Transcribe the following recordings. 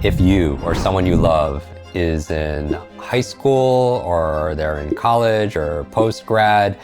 If you or someone you love is in high school or they're in college or post-grad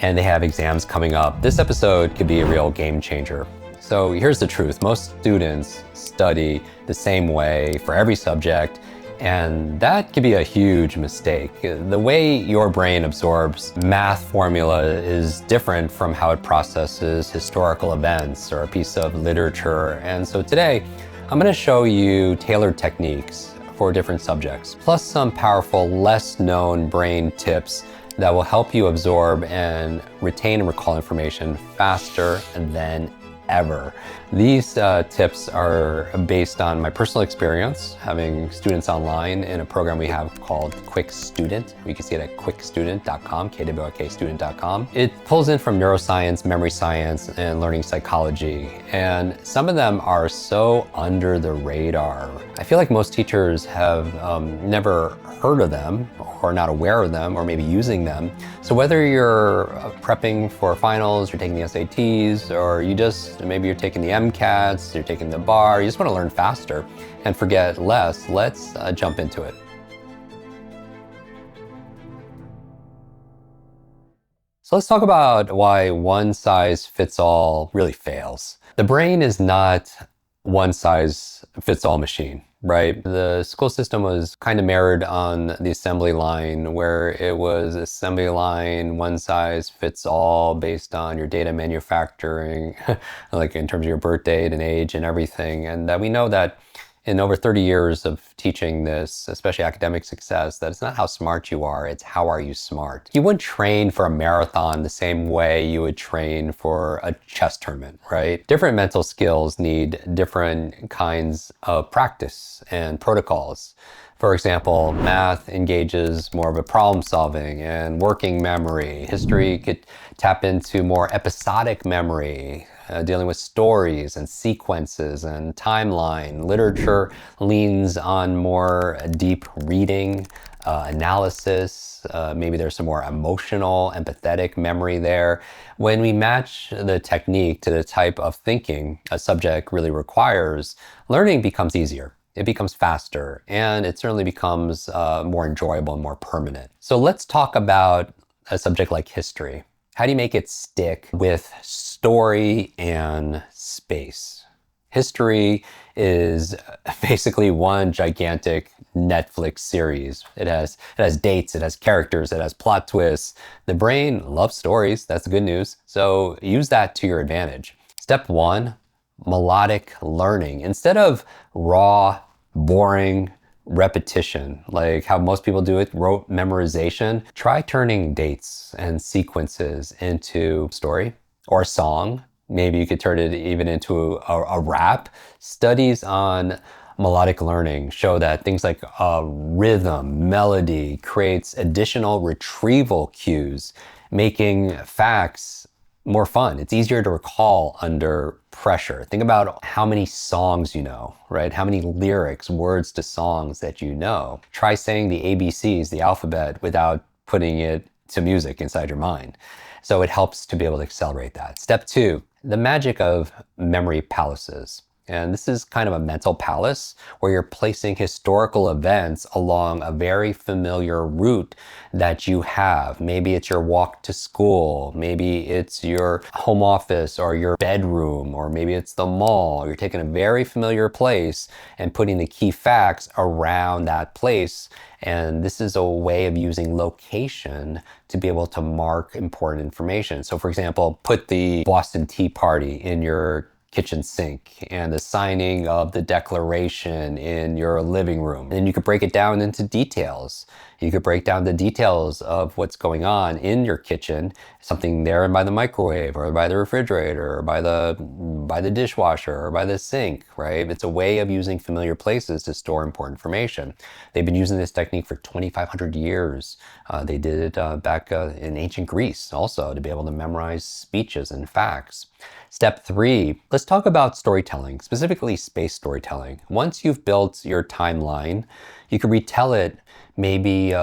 and they have exams coming up, this episode could be a real game changer. So here's the truth. Most students study the same way for every subject, and that could be a huge mistake. The way your brain absorbs math formula is different from how it processes historical events or a piece of literature. And so today, I'm going to show you tailored techniques for different subjects, plus some powerful, less known brain tips that will help you absorb and retain and recall information faster than ever. These tips are based on my personal experience having students online in a program we have called Kwik Student. You can see it at kwikstudent.com, kwikstudent.com. It pulls in from neuroscience, memory science, and learning psychology. And some of them are so under the radar. I feel like most teachers have never heard of them or not aware of them or maybe using them. So whether you're prepping for finals, you're taking the SATs, or maybe you're taking the MCATs, you're taking the bar, you just want to learn faster and forget less, let's jump into it. So let's talk about why one size fits all really fails. The brain is not one size fits all machine, right? The school system was kind of mirrored on the assembly line, where it was assembly line, one size fits all based on your data manufacturing, like in terms of your birth date and age and everything. And we know that in over 30 years of teaching this, especially academic success, that it's not how smart you are, it's how are you smart. You wouldn't train for a marathon the same way you would train for a chess tournament, right? Different mental skills need different kinds of practice and protocols. For example, math engages more of a problem solving and working memory. History could tap into more episodic memory, dealing with stories and sequences and timeline. Literature leans on more deep reading, analysis. Maybe there's some more emotional, empathetic memory there. When we match the technique to the type of thinking a subject really requires, learning becomes easier. It becomes faster, and it certainly becomes more enjoyable and more permanent. So let's talk about a subject like history. How do you make it stick with story and space? History is basically one gigantic Netflix series. It has dates, it has characters, it has plot twists. The brain loves stories, that's the good news. So use that to your advantage. Step one, melodic learning. Instead of raw, boring repetition, like how most people do it, rote memorization, try turning dates and sequences into story or a song. Maybe you could turn it even into a rap. Studies on melodic learning show that things like rhythm, melody creates additional retrieval cues, making facts more fun. It's easier to recall under pressure. Think about how many songs you know, right? How many lyrics, words to songs that you know. Try saying the ABCs, the alphabet, without putting it to music inside your mind. So it helps to be able to accelerate that. Step two, the magic of memory palaces. And this is kind of a mental palace where you're placing historical events along a very familiar route that you have. Maybe it's your walk to school, maybe it's your home office or your bedroom, or maybe it's the mall. You're taking a very familiar place and putting the key facts around that place. And this is a way of using location to be able to mark important information. So for example, put the Boston Tea Party in your kitchen sink and the signing of the Declaration in your living room. And you could break it down into details. You could break down the details of what's going on in your kitchen, something there by the microwave or by the refrigerator or by the dishwasher or by the sink, right? It's a way of using familiar places to store important information. They've been using this technique for 2,500 years. They did it back in ancient Greece also to be able to memorize speeches and facts. Step three, let's talk about storytelling, specifically space storytelling. Once you've built your timeline, you can retell it maybe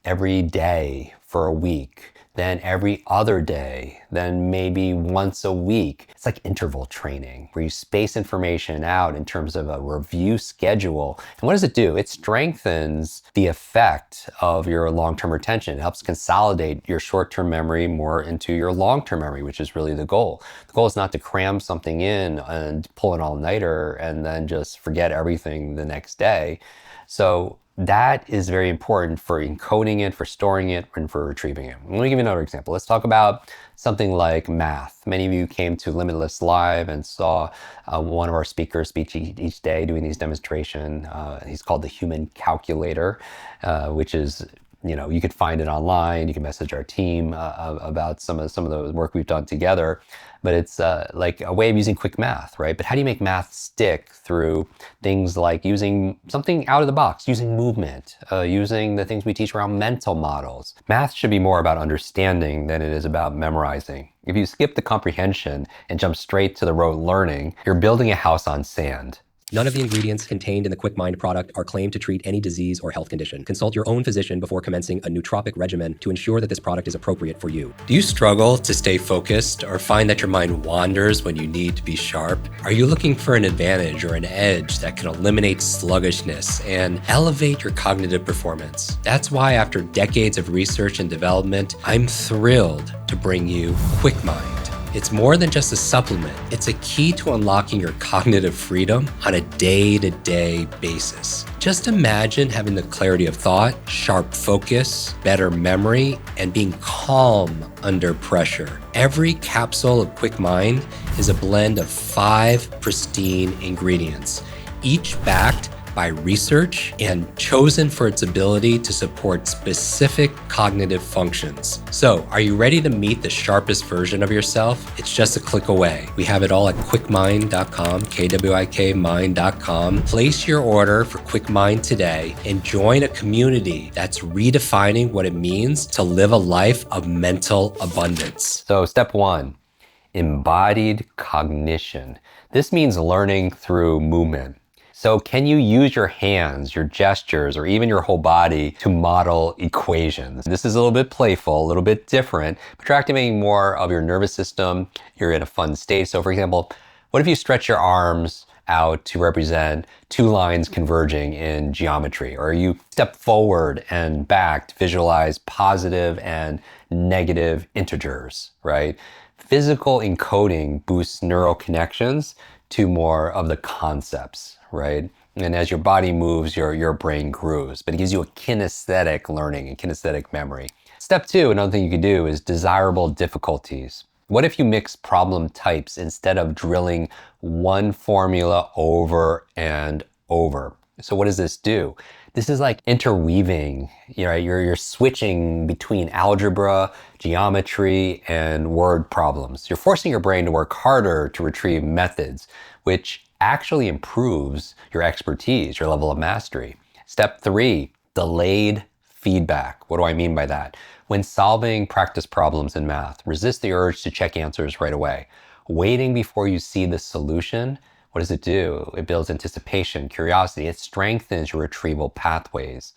every day for a week. then every other day, then maybe once a week. It's like interval training where you space information out in terms of a review schedule. And what does it do? It strengthens the effect of your long-term retention. It helps consolidate your short-term memory more into your long-term memory, which is really the goal. The goal is not to cram something in and pull an all-nighter and then just forget everything the next day. So that is very important for encoding it, for storing it, and for retrieving it. Let me give you another example. Let's talk about something like math. Many of you came to Limitless Live and saw one of our speakers speak each day doing these demonstrations. He's called the Human Calculator, which is, you could find it online. You can message our team about some of the work we've done together. But it's like a way of using quick math, right? But how do you make math stick through things like using something out of the box, using movement, using the things we teach around mental models? Math should be more about understanding than it is about memorizing. If you skip the comprehension and jump straight to the rote learning, you're building a house on sand. None of the ingredients contained in the Kwik Mind product are claimed to treat any disease or health condition. Consult your own physician before commencing a nootropic regimen to ensure that this product is appropriate for you. Do you struggle to stay focused or find that your mind wanders when you need to be sharp? Are you looking for an advantage or an edge that can eliminate sluggishness and elevate your cognitive performance? That's why, after decades of research and development, I'm thrilled to bring you Kwik Mind. It's more than just a supplement. It's a key to unlocking your cognitive freedom on a day-to-day basis. Just imagine having the clarity of thought, sharp focus, better memory, and being calm under pressure. Every capsule of Kwik Mind is a blend of 5 pristine ingredients, each backed by research and chosen for its ability to support specific cognitive functions. So, are you ready to meet the sharpest version of yourself? It's just a click away. We have it all at kwikmind.com, kwikmind.com. Place your order for Kwik Mind today and join a community that's redefining what it means to live a life of mental abundance. So step 1, embodied cognition. This means learning through movement. So can you use your hands, your gestures, or even your whole body to model equations? This is a little bit playful, a little bit different, but you're activating more of your nervous system. You're in a fun state. So for example, what if you stretch your arms out to represent 2 lines converging in geometry? Or you step forward and back to visualize positive and negative integers, right? Physical encoding boosts neural connections to more of the concepts, right? And as your body moves, your brain grooves, but it gives you a kinesthetic learning and kinesthetic memory. Step 2, another thing you could do is desirable difficulties. What if you mix problem types instead of drilling one formula over and over? So what does this do? This is like interweaving, you're switching between algebra, geometry, and word problems. You're forcing your brain to work harder to retrieve methods, which actually improves your expertise, your level of mastery. Step 3, delayed feedback. What do I mean by that? When solving practice problems in math, resist the urge to check answers right away. Waiting before you see the solution, what does it do? It builds anticipation, curiosity. It strengthens your retrieval pathways.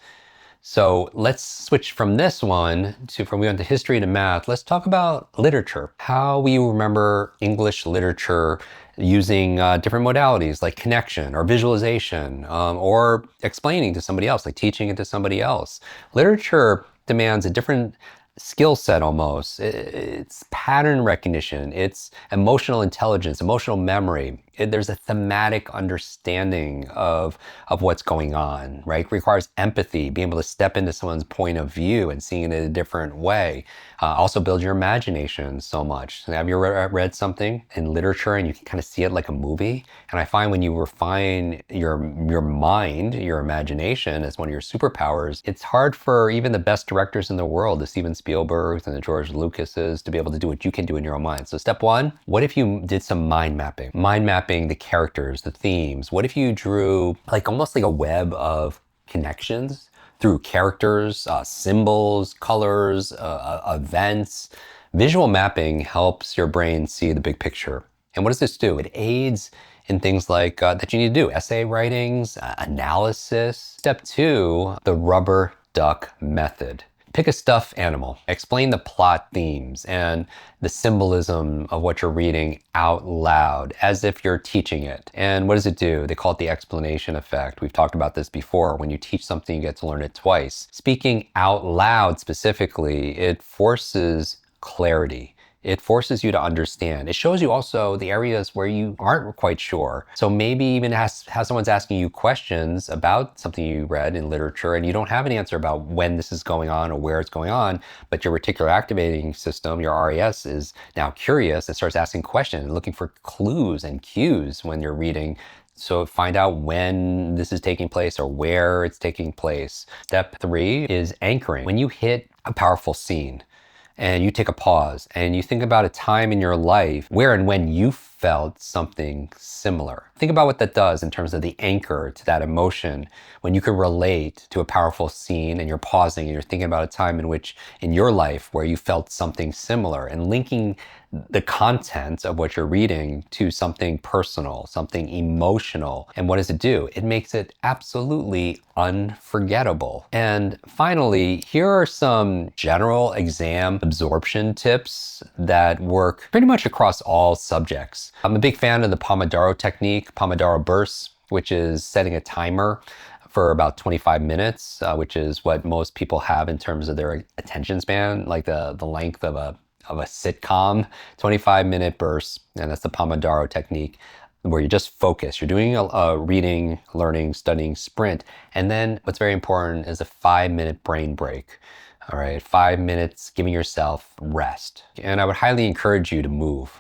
So let's switch from this one from we went to history to math. Let's talk about literature. How we remember English literature using different modalities like connection or visualization, or explaining to somebody else, like teaching it to somebody else. Literature demands a different skill set almost. It's pattern recognition, it's emotional intelligence, emotional memory. There's a thematic understanding of what's going on, right? It requires empathy, being able to step into someone's point of view and seeing it in a different way. Also builds your imagination so much. Have you read something in literature and you can kind of see it like a movie? And I find when you refine your mind, your imagination as one of your superpowers, it's hard for even the best directors in the world, the Steven Spielbergs and the George Lucases, to be able to do what you can do in your own mind. So step 1, what if you did some mind mapping? Mind mapping the characters, the themes. What if you drew almost like a web of connections through characters, symbols, colors, events? Visual mapping helps your brain see the big picture. And what does this do? It aids in things like that you need to do, essay writings, analysis. Step 2, the rubber duck method. Pick a stuffed animal. Explain the plot themes and the symbolism of what you're reading out loud as if you're teaching it. And what does it do? They call it the explanation effect. We've talked about this before. When you teach something, you get to learn it twice. Speaking out loud specifically, it forces clarity. It forces you to understand. It shows you also the areas where you aren't quite sure. So maybe even as someone's asking you questions about something you read in literature and you don't have an answer about when this is going on or where it's going on, but your reticular activating system, your RAS, is now curious and starts asking questions and looking for clues and cues when you're reading. So find out when this is taking place or where it's taking place. Step 3 is anchoring. When you hit a powerful scene, and you take a pause and you think about a time in your life where and when you felt something similar. Think about what that does in terms of the anchor to that emotion when you can relate to a powerful scene and you're pausing and you're thinking about a time in which in your life where you felt something similar and linking the content of what you're reading to something personal, something emotional. And what does it do? It makes it absolutely unforgettable. And finally, here are some general exam absorption tips that work pretty much across all subjects. I'm a big fan of the Pomodoro technique, Pomodoro bursts, which is setting a timer for about 25 minutes, which is what most people have in terms of their attention span, like the length of a sitcom, 25-minute bursts, and that's the Pomodoro technique, where you just focus. You're doing a reading, learning, studying sprint, and then what's very important is a 5-minute brain break. All right, 5 minutes giving yourself rest. And I would highly encourage you to move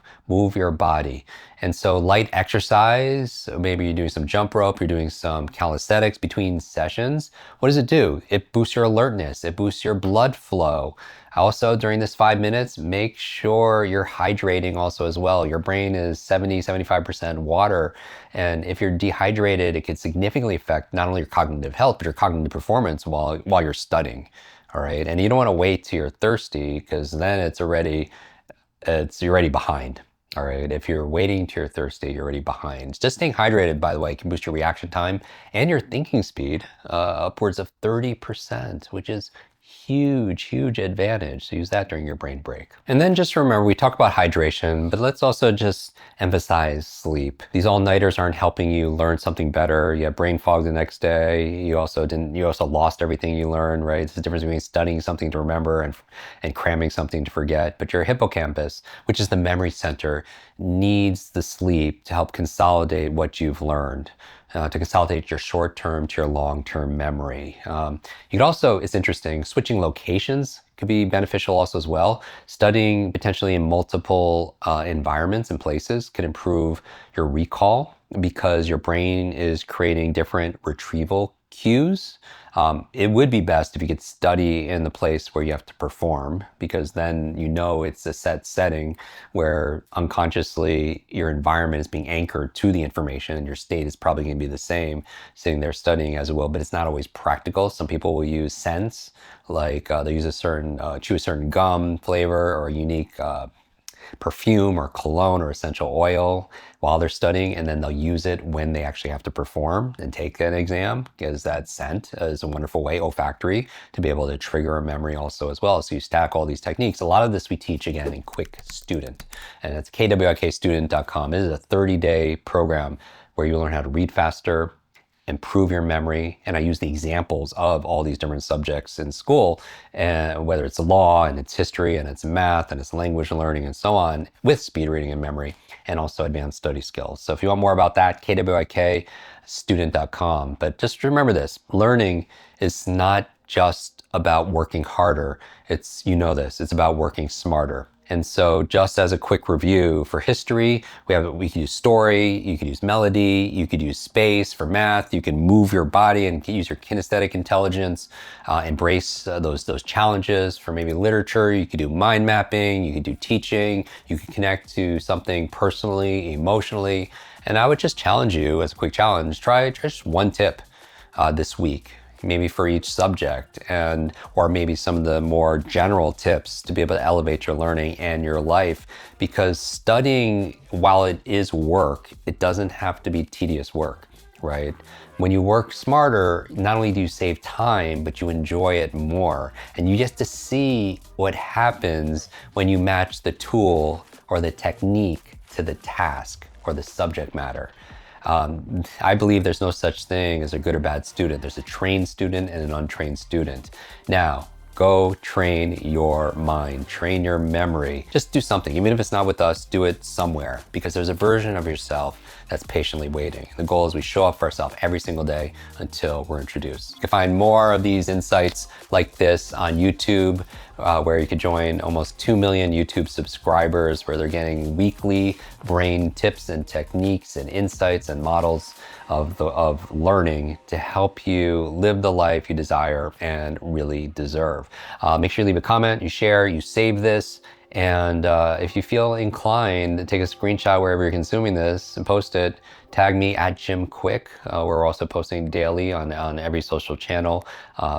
your body. And so light exercise, maybe you're doing some jump rope, you're doing some calisthenics between sessions. What does it do? It boosts your alertness, it boosts your blood flow. Also, during this 5 minutes, make sure you're hydrating also as well. Your brain is 70-75% water. And if you're dehydrated, it can significantly affect not only your cognitive health, but your cognitive performance while you're studying. All right. And you don't want to wait till you're thirsty, because then you're already behind. All right. If you're waiting till you're thirsty, you're already behind. Just staying hydrated, by the way, can boost your reaction time and your thinking speed upwards of 30%, which is huge advantage. So use that during your brain break. And then just remember, we talk about hydration, but let's also just emphasize sleep. These all-nighters aren't helping you learn something better. You have brain fog the next day. You also lost everything you learned, right? It's the difference between studying something to remember and cramming something to forget. But your hippocampus, which is the memory center, needs the sleep to help consolidate what you've learned. To consolidate your short-term to your long-term memory. You could also, it's interesting, switching locations could be beneficial also as well. Studying potentially in multiple environments and places could improve your recall, because your brain is creating different retrieval cues. It would be best if you could study in the place where you have to perform, because then you know it's a set setting where unconsciously your environment is being anchored to the information, and your state is probably going to be the same sitting there studying as well. But it's not always practical. Some people will use scents, like they'll use chew a certain gum flavor or a unique perfume or cologne or essential oil while they're studying, and then they'll use it when they actually have to perform and take an exam, because that scent is a wonderful way, olfactory, to be able to trigger a memory also as well. So you stack all these techniques. A lot of this we teach again in Kwik Student, and it's kwikstudent.com. It is a 30-day program where you learn how to read faster, improve your memory. And I use the examples of all these different subjects in school, whether it's law and it's history and it's math and it's language learning and so on, with speed reading and memory, and also advanced study skills. So if you want more about that, kwikstudent.com. But just remember this, learning is not just about working harder. It's about working smarter. And so just as a quick review, for history, we could use story, you could use melody, you could use space. For math, you can move your body and use your kinesthetic intelligence, embrace those challenges. For maybe literature, you could do mind mapping, you could do teaching, you could connect to something personally, emotionally. And I would just challenge you as a quick challenge, try just one tip this week, maybe for each subject, or maybe some of the more general tips to be able to elevate your learning and your life. Because studying, while it is work, it doesn't have to be tedious work, right? When you work smarter, not only do you save time, but you enjoy it more. And you get to see what happens when you match the tool or the technique to the task or the subject matter. I believe there's no such thing as a good or bad student. There's a trained student and an untrained student. Now, go train your mind, train your memory. Just do something. Even if it's not with us, do it somewhere, because there's a version of yourself that's patiently waiting. The goal is we show up for ourselves every single day until we're introduced. You can find more of these insights like this on YouTube, where you could join almost 2 million YouTube subscribers, where they're getting weekly brain tips and techniques and insights and models of learning to help you live the life you desire and really deserve. Make sure you leave a comment, you share, you save this. And if you feel inclined, take a screenshot wherever you're consuming this and post it. Tag me at Jim Kwik. We're also posting daily on every social channel,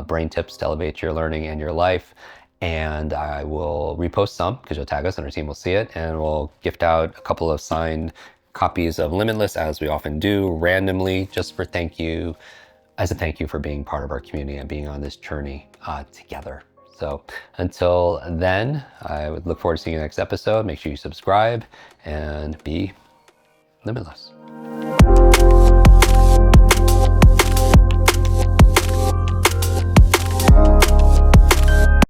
brain tips to elevate your learning and your life. And I will repost some because you'll tag us and our team will see it. And we'll gift out a couple of signed copies of Limitless, as we often do, randomly, just for thank you, as a thank you for being part of our community and being on this journey together. So until then, I would look forward to seeing you next episode. Make sure you subscribe and be limitless.